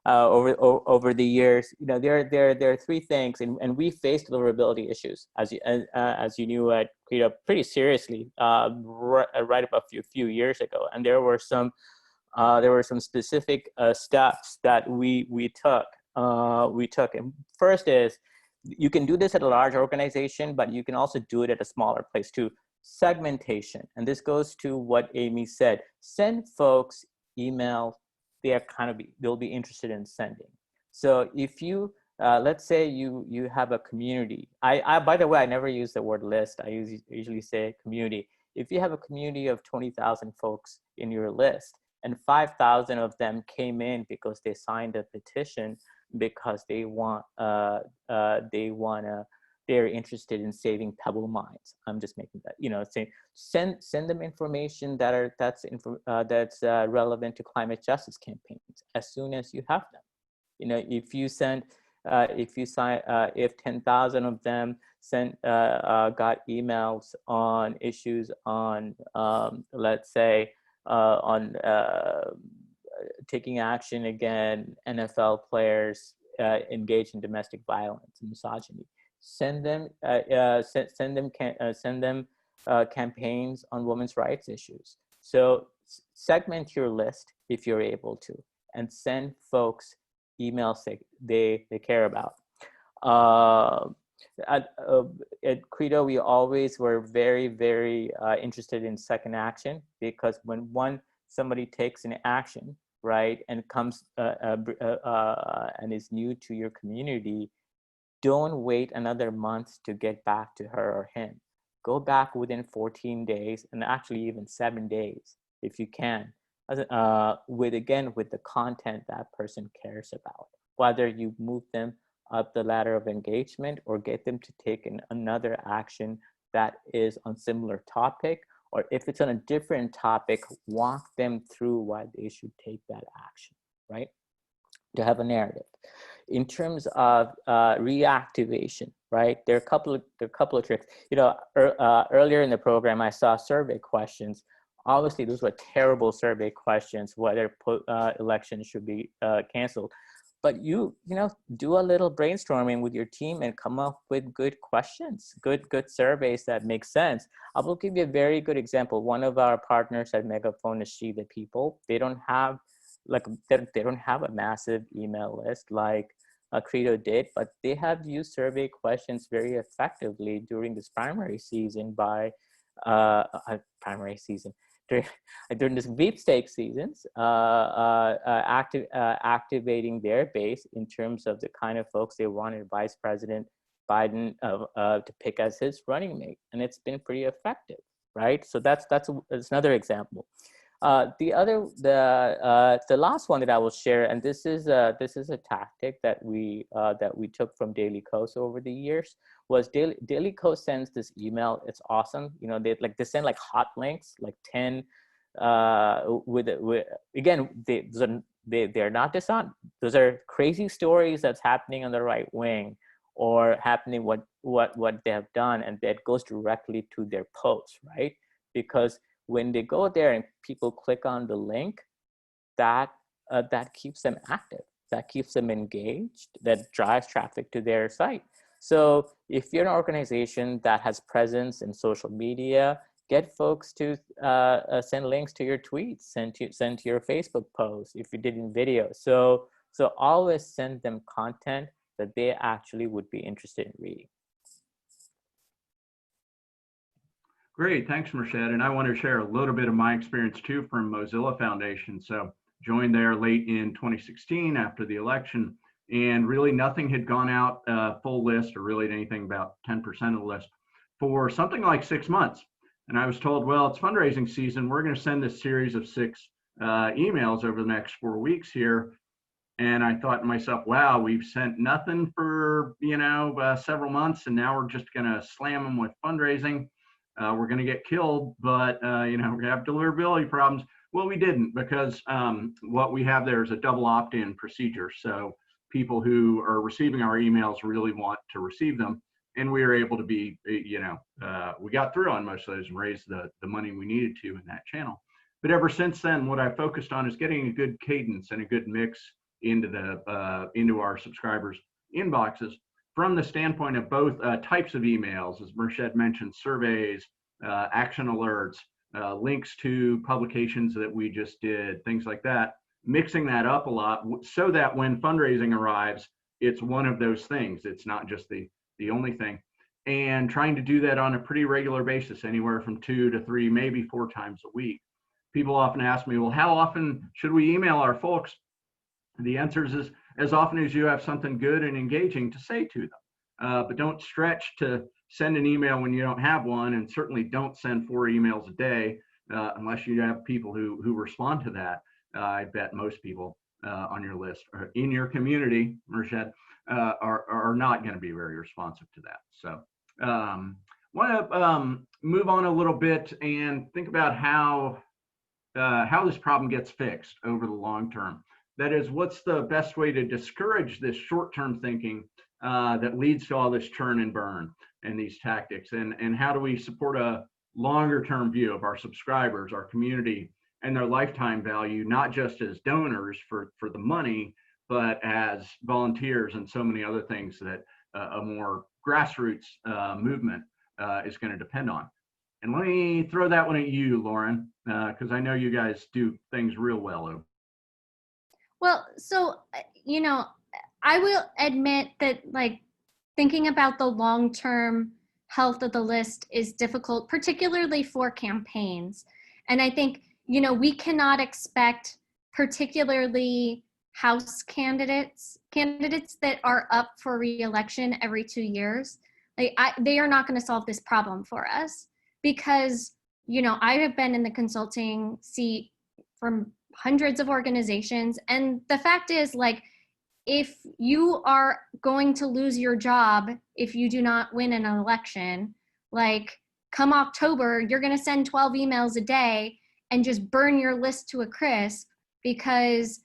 over the years. There are three things, and we faced deliverability issues, as you knew at Credo, pretty seriously right about a few years ago, and there were some specific steps that we took. And first is, you can do this at a large organization, but you can also do it at a smaller place too. Segmentation, and this goes to what Amy said. Send folks emails they'll be interested in sending. So if you let's say you have a community. I by the way, I never use the word list. I usually say community. If you have a community of 20,000 folks in your list, and 5,000 of them came in because they signed a petition because they're interested in saving pebble mines. I'm just making that, saying send them information that's relevant to climate justice campaigns as soon as you have them. If 10,000 of them got emails on issues on let's say on taking action against NFL players engaged in domestic violence and misogyny, send them campaigns on women's rights issues. So segment your list if you're able to, and send folks emails they care about. At Credo, we always were very, very interested in second action, because when somebody takes an action, right, and comes and is new to your community, don't wait another month to get back to her or him. Go back within 14 days, and actually even 7 days if you can, with the content that person cares about, whether you move them up the ladder of engagement or get them to take another action that is on similar topic, or if it's on a different topic, walk them through why they should take that action, right? To have a narrative. In terms of reactivation, right? There are a couple of tricks. Earlier in the program, I saw survey questions. Obviously, those were terrible survey questions, whether elections should be canceled. But you do a little brainstorming with your team and come up with good questions, good surveys that make sense. I will give you a very good example. One of our partners at Megaphone is She the People. They don't have a massive email list like Credo did, but they have used survey questions very effectively during this primary season by primary season, during this sweepstakes seasons, activating their base in terms of the kind of folks they wanted Vice President Biden to pick as his running mate, and it's been pretty effective, right? So that's another example. The last one that I will share, and this is a tactic that we took from Daily Kos over the years, was Daily Kos sends this email. It's awesome. You know, they send like hot links, like 10 again, they're not dishonest. Those are crazy stories that's happening on the right wing, or happening what they have done, and that goes directly to their posts, right? Because when they go there and people click on the link, that keeps them active, that keeps them engaged, that drives traffic to their site. So if you're an organization that has presence in social media, get folks to send links to your tweets, send to your Facebook posts if you did in video. So always send them content that they actually would be interested in reading. Great, thanks, Merced. And I want to share a little bit of my experience too from Mozilla Foundation. So joined there late in 2016 after the election, and really nothing had gone out full list, or really anything about 10% of the list, for something like 6 months. And I was told, well, it's fundraising season. We're going to send this series of 6 emails over the next 4 weeks here. And I thought to myself, wow, we've sent nothing for, several months, and now we're just going to slam them with fundraising. We're going to get killed, but, we have deliverability problems. Well, we didn't, because what we have there is a double opt-in procedure. So people who are receiving our emails really want to receive them. And we were able to be, we got through on most of those and raised the money we needed to in that channel. But ever since then, what I focused on is getting a good cadence and a good mix into our subscribers' inboxes, from the standpoint of both types of emails, as Merced mentioned, surveys, action alerts, links to publications that we just did, things like that, mixing that up a lot so that when fundraising arrives, it's one of those things. It's not just the only thing. And trying to do that on a pretty regular basis, anywhere from 2 to 3, maybe 4 times a week. People often ask me, well, how often should we email our folks? The answer is as often as you have something good and engaging to say to them. But don't stretch to send an email when you don't have one, and certainly don't send 4 emails a day unless you have people who respond to that. I bet most people on your list or in your community, Merced, are not going to be very responsive to that. So want to move on a little bit and think about how this problem gets fixed over the long term. That is, what's the best way to discourage this short-term thinking that leads to all this churn and burn and these tactics? And how do we support a longer-term view of our subscribers, our community, and their lifetime value, not just as donors for the money, but as volunteers and so many other things that a more grassroots movement is going to depend on. And let me throw that one at you, Lauren, because I know you guys do things real well over. Well, so, I will admit that, thinking about the long-term health of the list is difficult, particularly for campaigns. And I think, we cannot expect, particularly House candidates that are up for re-election every 2 years, they are not going to solve this problem for us, because, I have been in the consulting seat from hundreds of organizations. And the fact is, if you are going to lose your job if you do not win an election, come October, you're going to send 12 emails a day and just burn your list to a crisp, because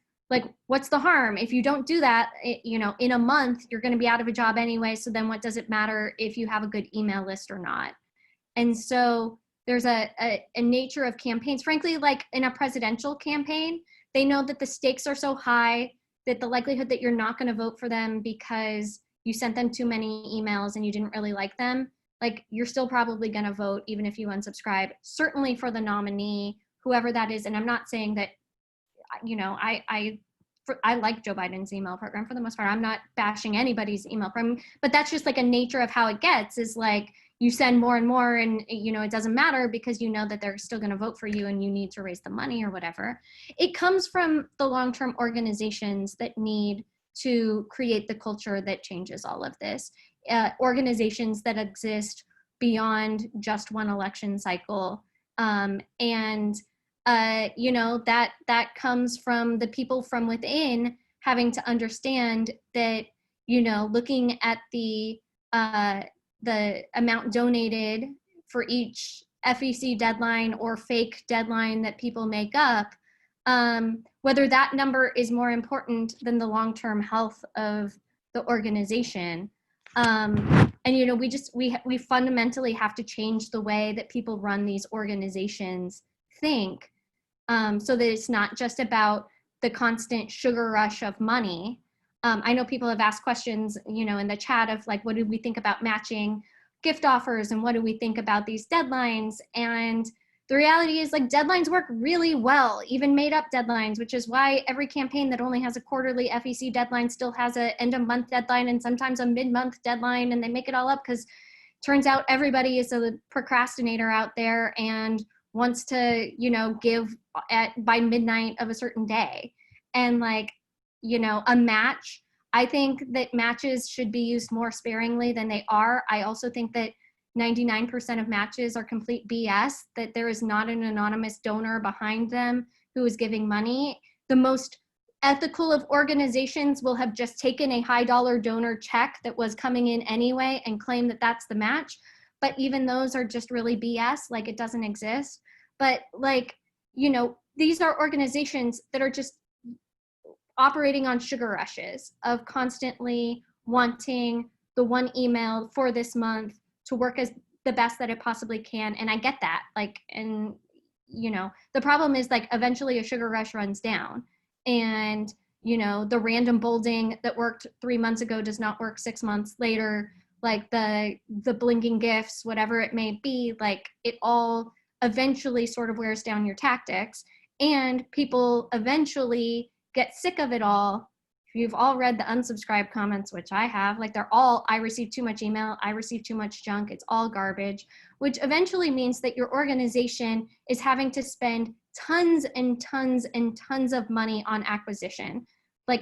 what's the harm? If you don't do that, in a month, you're going to be out of a job anyway. So then what does it matter if you have a good email list or not? And so there's a nature of campaigns, frankly, in a presidential campaign, they know that the stakes are so high that the likelihood that you're not going to vote for them because you sent them too many emails and you didn't really like them, you're still probably going to vote even if you unsubscribe, certainly for the nominee, whoever that is. And I'm not saying that, I like Joe Biden's email program for the most part. I'm not bashing anybody's email program, but that's just a nature of how it gets, is you send more and more, and it doesn't matter because you know that they're still going to vote for you and you need to raise the money or whatever. It comes from the long-term organizations that need to create the culture that changes all of this. Organizations that exist beyond just one election cycle. That comes from the people from within having to understand that, looking at the amount donated for each FEC deadline or fake deadline that people make up, whether that number is more important than the long-term health of the organization. We fundamentally have to change the way that people run these organizations think, so that it's not just about the constant sugar rush of money. I know people have asked questions, in the chat of like, what do we think about matching gift offers and what do we think about these deadlines? And the reality is, like, deadlines work really well, even made up deadlines, which is why every campaign that only has a quarterly FEC deadline still has an end of month deadline and sometimes a mid-month deadline, and they make it all up because turns out everybody is a procrastinator out there and wants to, give by midnight of a certain day. And a match, I think that matches should be used more sparingly than they are. I also think that 99% of matches are complete BS, that there is not an anonymous donor behind them who is giving money. The most ethical of organizations will have just taken a high dollar donor check that was coming in anyway and claim that that's the match. But even those are just really BS, like it doesn't exist. But these are organizations that are just operating on sugar rushes of constantly wanting the one email for this month to work as the best that it possibly can. And I get that. The problem is, eventually a sugar rush runs down, and, the random bolding that worked 3 months ago does not work 6 months later. Like the blinking gifts, whatever it may be, it all eventually sort of wears down your tactics, and people eventually get sick of it all. You've all read the unsubscribe comments, which I have, they're all, I received too much email, I received too much junk, it's all garbage, which eventually means that your organization is having to spend tons and tons and tons of money on acquisition.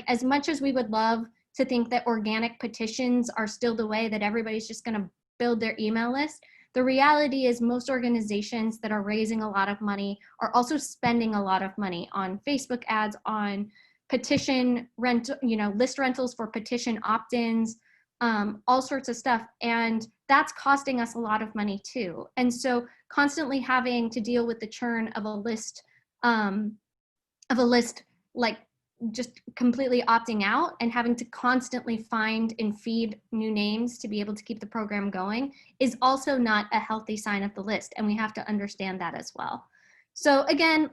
As much as we would love to think that organic petitions are still the way that everybody's just gonna build their email list, the reality is most organizations that are raising a lot of money are also spending a lot of money on Facebook ads, on petition list rentals for petition opt-ins, all sorts of stuff. And that's costing us a lot of money too. And so constantly having to deal with the churn of a list, just completely opting out and having to constantly find and feed new names to be able to keep the program going is also not a healthy sign of the list. And we have to understand that as well. So again,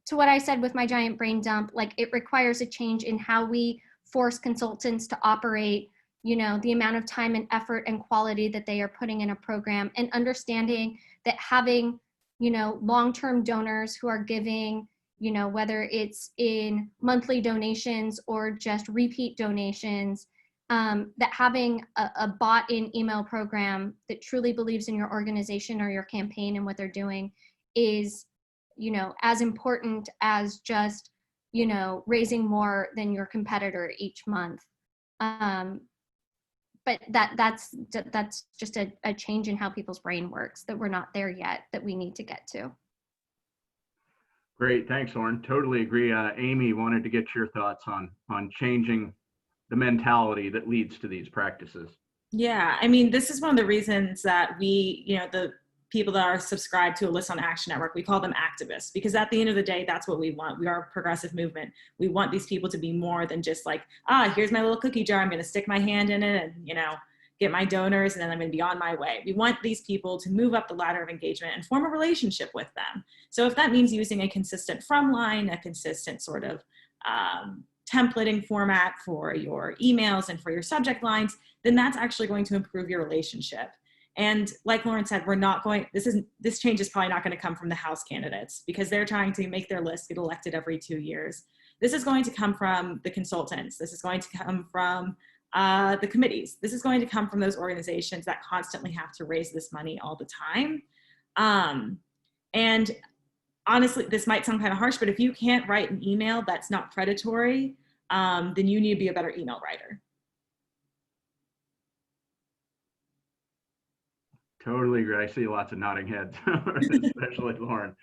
to what I said with my giant brain dump, it requires a change in how we force consultants to operate, the amount of time and effort and quality that they are putting in a program, and understanding that having, long-term donors who are giving, whether it's in monthly donations or just repeat donations, that having a bought-in email program that truly believes in your organization or your campaign and what they're doing is, as important as just, raising more than your competitor each month. But that's just a change in how people's brain works that we're not there yet, that we need to get to. Great, thanks, Lauren. Totally agree. Amy wanted to get your thoughts on changing the mentality that leads to these practices. Yeah, I mean, this is one of the reasons that we, the people that are subscribed to a List on Action Network, we call them activists, because at the end of the day, that's what we want. We are a progressive movement. We want these people to be more than just here's my little cookie jar, I'm going to stick my hand in it and, get my donors, and then I'm going to be on my way. We want these people to move up the ladder of engagement and form a relationship with them. So if that means using a consistent from line, a consistent sort of templating format for your emails and for your subject lines, then that's actually going to improve your relationship. And like Lauren said, this change is probably not going to come from the House candidates, because they're trying to make their list get elected every 2 years. This is going to come from the consultants. This is going to come from the committees. This is going to come from those organizations that constantly have to raise this money all the time. And honestly, this might sound kind of harsh, but if you can't write an email that's not predatory, then you need to be a better email writer. Totally agree. I see lots of nodding heads, especially Lauren.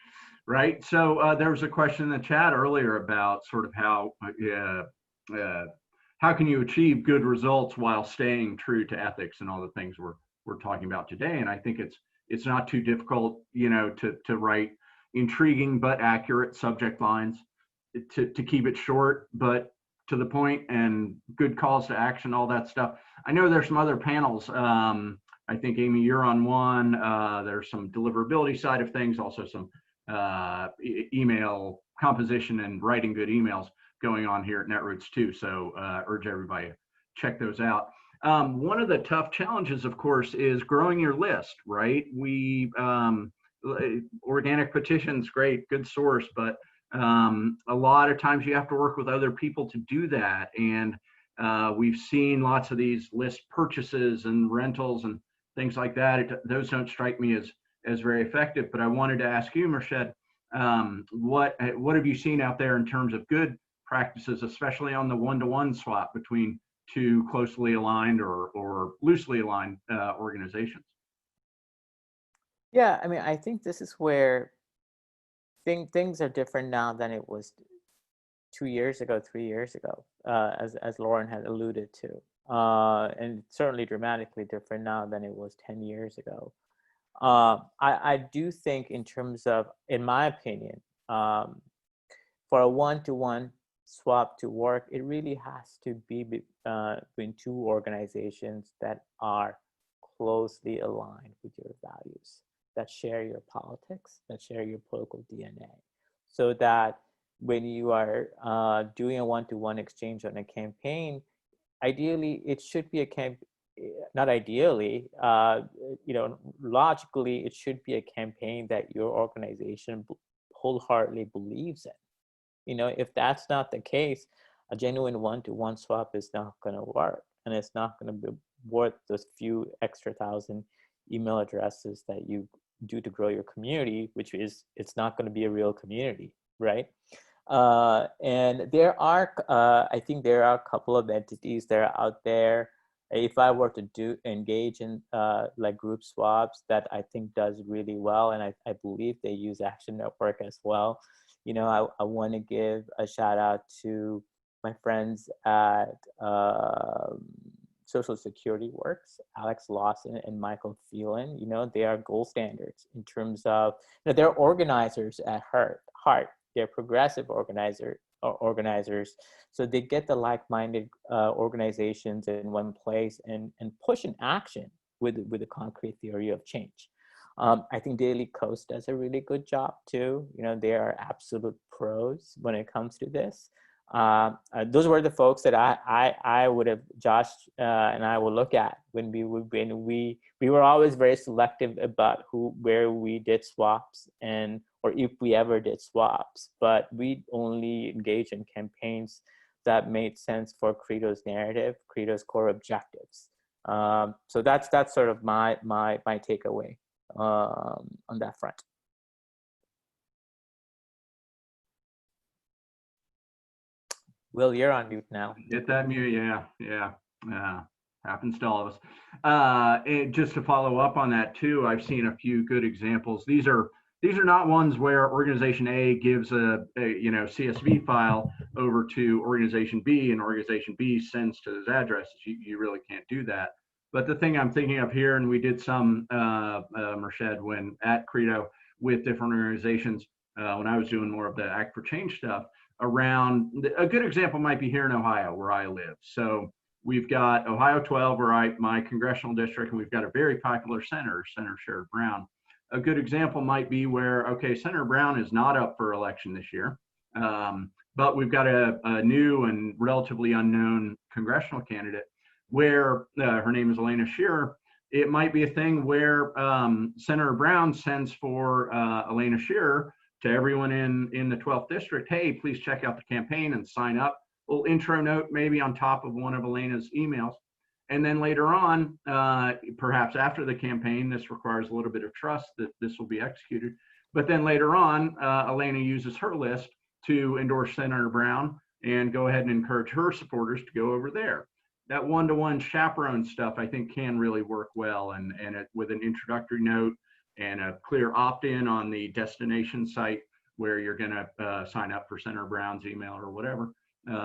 Right. So there was a question in the chat earlier about sort of how can you achieve good results while staying true to ethics and all the things we're talking about today. And I think it's not too difficult, you know, to write intriguing but accurate subject lines, to keep it short but to the point, and good calls to action, all that stuff. I know there's some other panels. I think, Amy, you're on one. There's some deliverability side of things, also some email composition and writing good emails going on here at Netroots too. So urge everybody to check those out. One of the tough challenges, of course, is growing your list, right? Organic petitions, great, good source, but a lot of times you have to work with other people to do that. And we've seen lots of these list purchases and rentals and things like that. Those don't strike me as very effective, but I wanted to ask you, Merced, what have you seen out there in terms of good practices, especially on the one-to-one swap between two closely aligned or loosely aligned organizations? Yeah, I mean, I think this is where things are different now than it was 2 years ago, 3 years ago, as Lauren had alluded to. And certainly dramatically different now than it was 10 years ago. I do think in terms of, in my opinion, for a one-to-one swap to work, it really has to be between two organizations that are closely aligned with your values, that share your politics, that share your political DNA, so that when you are doing a one-to-one exchange on a campaign, ideally it should be a not ideally, you know, logically, it should be a campaign that your organization wholeheartedly believes in. You know, if that's not the case, a genuine one-to-one swap is not going to work, and it's not going to be worth those few extra thousand email addresses that you do to grow your community, which is, it's not going to be a real community, right? And there are, I think there are a couple of entities that are out there. If I were to engage in like group swaps, that I think does really well, and I believe they use Action Network as well. You know, I want to give a shout out to my friends at Social Security Works, Alex Lawson and Michael Phelan. You know, they are gold standards in terms of, you know, they're organizers at heart. They're progressive organizers. So they get the like-minded organizations in one place and push an action with a concrete theory of change. I think Daily Coast does a really good job too. You know, they are absolute pros when it comes to this. Those were the folks that I would have, Josh and I will look at when we were always very selective about where we did swaps, and or if we ever did swaps, but we only engage in campaigns that made sense for Credo's narrative, Credo's core objectives. So that's sort of my takeaway on that front. Will, you're on mute now. Get that mute, yeah. Happens to all of us. And just to follow up on that too, I've seen a few good examples. These are not ones where organization A gives a CSV file over to organization B, and organization B sends to those addresses. You really can't do that. But the thing I'm thinking of here, and we did some, Merced, when at Credo with different organizations, when I was doing more of the Act for Change stuff, around, a good example might be here in Ohio, where I live. So we've got Ohio 12, where my congressional district, and we've got a very popular senator, Senator Sherrod Brown. A good example might be where, okay, Senator Brown is not up for election this year, but we've got a new and relatively unknown congressional candidate where her name is Elena Shearer. It might be a thing where Senator Brown sends for Elena Shearer to everyone in the 12th district, hey, please check out the campaign and sign up little intro note maybe on top of one of Elena's emails. And then later on, perhaps after the campaign, this requires a little bit of trust that this will be executed. But then later on, Elena uses her list to endorse Senator Brown and go ahead and encourage her supporters to go over there. That one-to-one chaperone stuff, I think, can really work well. And with an introductory note and a clear opt-in on the destination site where you're going to sign up for Senator Brown's email or whatever,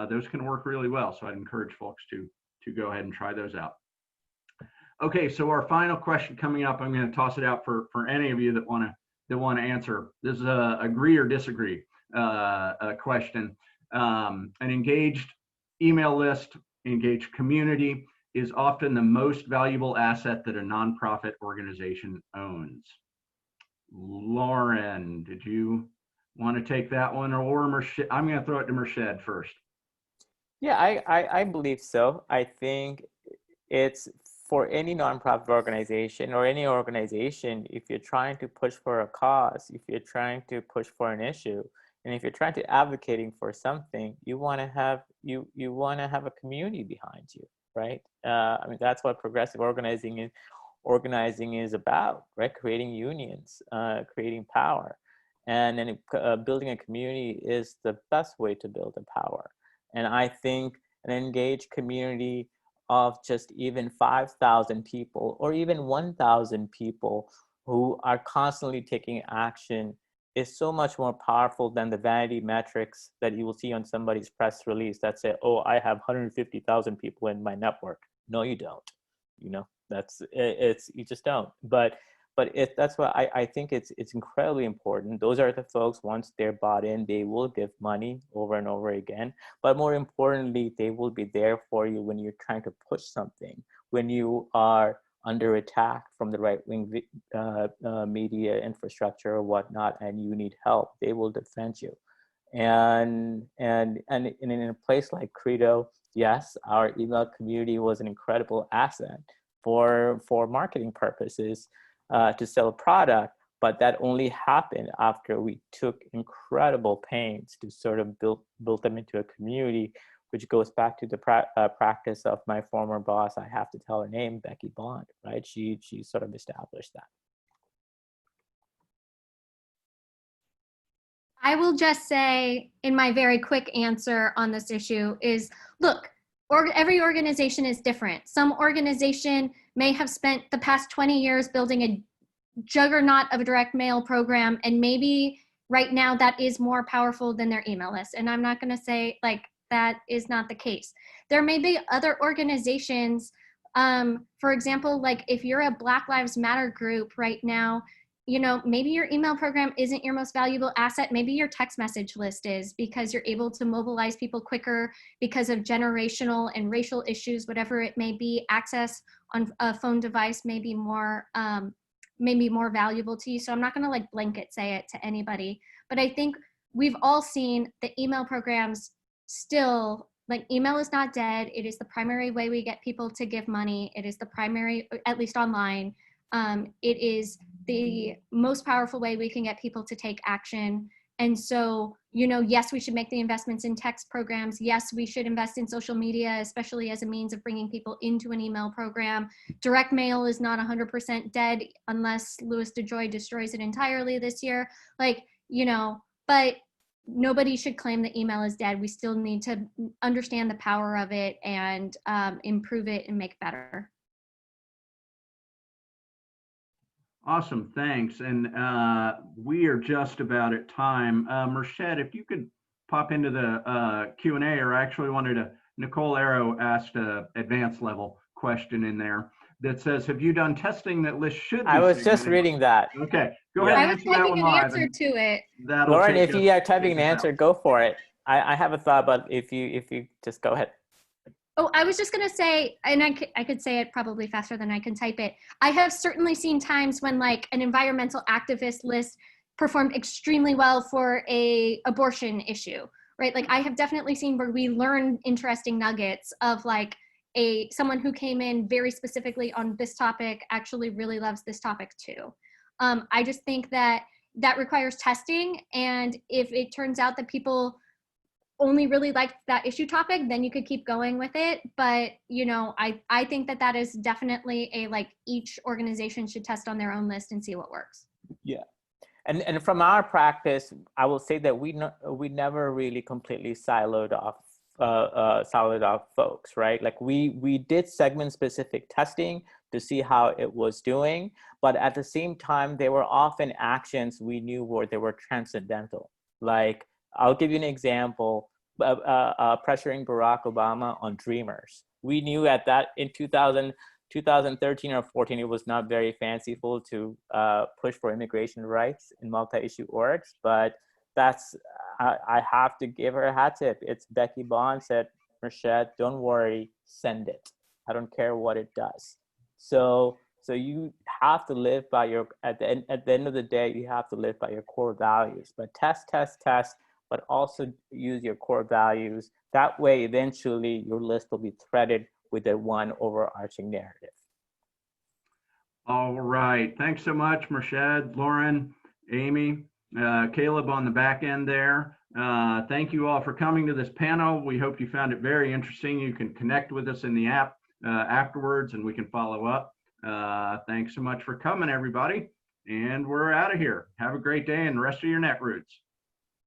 those can work really well. So I'd encourage folks to go ahead and try those out. Okay, so our final question coming up, I'm going to toss it out for any of you that want to answer. This is a agree or disagree question. An engaged email list, engaged community is often the most valuable asset that a nonprofit organization owns. Lauren, did you want to take that one, or Merced? I'm going to throw it to Merced first. Yeah, I believe so. I think it's for any nonprofit organization or any organization, if you're trying to push for a cause, if you're trying to push for an issue, and if you're trying to advocating for something, you want to have a community behind you, right? I mean, that's what progressive organizing is about, right? Creating unions, creating power, and then building a community is the best way to build a power. And I think an engaged community of just even 5,000 people or even 1,000 people who are constantly taking action is so much more powerful than the vanity metrics that you will see on somebody's press release that say, oh, I have 150,000 people in my network. No, you don't. You know, you just don't. But that's why I think it's incredibly important. Those are the folks, once they're bought in, they will give money over and over again. But more importantly, they will be there for you when you're trying to push something, when you are under attack from the right-wing media infrastructure or whatnot, and you need help. They will defend you. And in a place like Credo, yes, our email community was an incredible asset for marketing purposes. To sell a product, but that only happened after we took incredible pains to sort of build them into a community, which goes back to the practice of my former boss. I have to tell her name, Becky Bond, right? She sort of established that. I will just say in my very quick answer on this issue is, look, every organization is different. Some organization may have spent the past 20 years building a juggernaut of a direct mail program, and maybe right now that is more powerful than their email list. And I'm not going to say like that is not the case. There may be other organizations, for example, like if you're a Black Lives Matter group right now, you know, maybe your email program isn't your most valuable asset. Maybe your text message list is, because you're able to mobilize people quicker because of generational and racial issues, whatever it may be. Access on a phone device may be more valuable to you. So I'm not going to like blanket say it to anybody, but I think we've all seen the email programs still, like, email is not dead. It is the primary way we get people to give money. It is the primary, at least online. It is the most powerful way we can get people to take action. And so, you know, yes, we should make the investments in text programs. Yes, we should invest in social media, especially as a means of bringing people into an email program. Direct mail is not 100% dead unless Louis DeJoy destroys it entirely this year. Like, you know, but nobody should claim that email is dead. We still need to understand the power of it and improve it and make it better. Awesome, thanks. And we are just about at time. Merced, if you could pop into the Q&A, or actually Nicole Arrow asked an advanced level question in there that says, have you done testing that lists should be I was just segmented? reading that. Okay, go ahead and I was answer that typing one an live. answer to it. Lauren, if you are typing an answer, go for it. I have a thought, but if you just go ahead. Oh, I was just going to say, and I could say it probably faster than I can type it. I have certainly seen times when like an environmental activist list performed extremely well for a abortion issue, right? Like I have definitely seen where we learn interesting nuggets of like someone who came in very specifically on this topic actually really loves this topic too. I just think that requires testing. And if it turns out that people only really liked that issue topic, then you could keep going with it. But, you know, I think that that is definitely a, like, each organization should test on their own list and see what works. Yeah. And from our practice, I will say that we never really completely siloed off folks, right? Like we did segment specific testing to see how it was doing, but at the same time, there were often actions we knew they were transcendental. Like, I'll give you an example, pressuring Barack Obama on Dreamers. We knew at that in 2013 or 14, it was not very fanciful to push for immigration rights in multi-issue orgs, but that's, I have to give her a hat tip. It's Becky Bond said, Merced, don't worry, send it. I don't care what it does. So you have to live by your, at the end of the day, you have to live by your core values, but test, but also use your core values. That way, eventually your list will be threaded with the one overarching narrative. All right. Thanks so much, Merced, Lauren, Amy, Caleb on the back end there. Thank you all for coming to this panel. We hope you found it very interesting. You can connect with us in the app afterwards and we can follow up. Thanks so much for coming, everybody. And we're out of here. Have a great day and the rest of your Netroots.